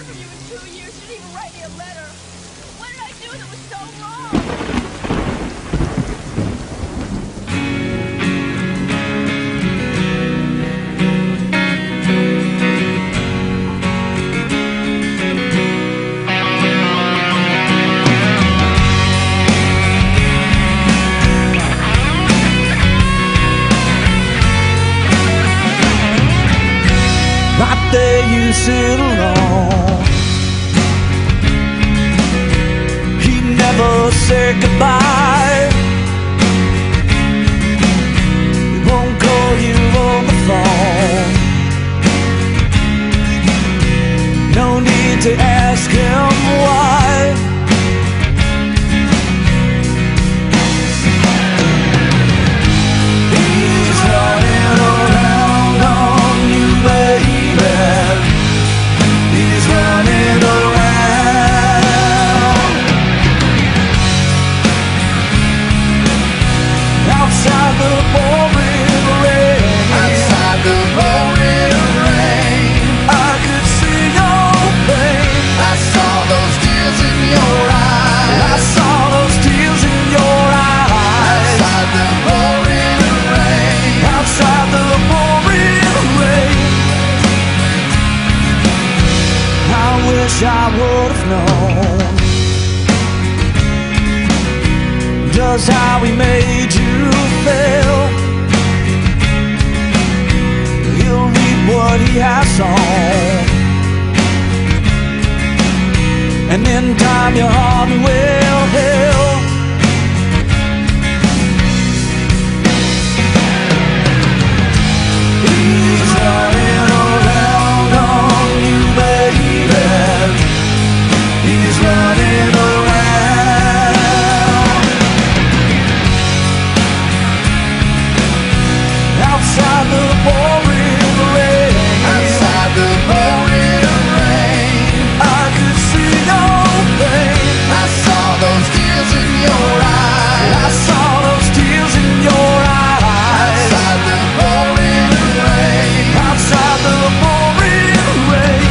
heard from you in 2 years. You didn't even write me a letter. What did I do that was so wrong? Right there you sit alone. He never said goodbye. He won't call you on the phone. No need to ask him why. He's running around on you, baby. He's running around outside the pouring rain. Outside the pouring rain, I could see your pain. I saw those tears in your eyes. I saw those tears in your eyes. Outside the pouring rain. Outside the pouring rain. I wish I would have known just how he made you feel. He'll reap what he has sown, and in time your heart will heal. He's running around on you, baby. He's running around outside the pouring rain. Outside the pouring rain, I could see your pain. I saw those tears in your eyes. I saw those tears in your eyes. Outside the pouring rain. Outside the pouring rain.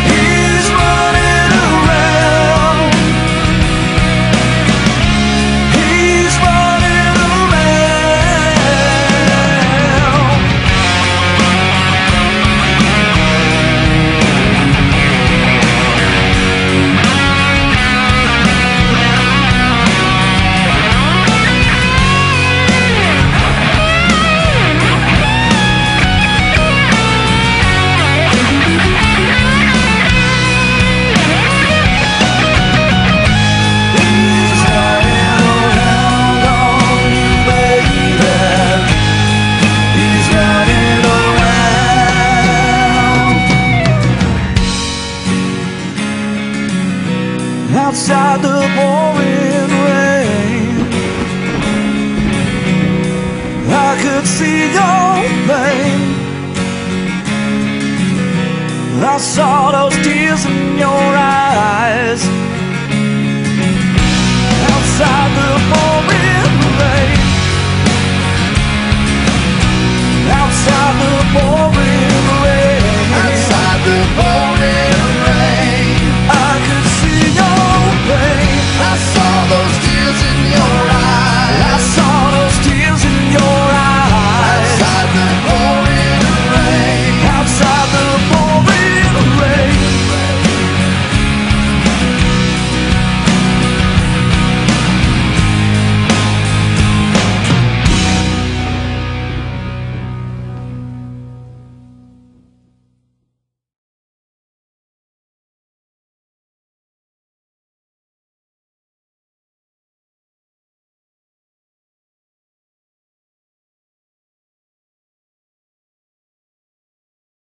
He's running around. He's running around. He's running around on you, baby. He's running around outside the pouring rain. I could see your pain. I saw those tears in your eyes. Outside the pouring rain. Outside the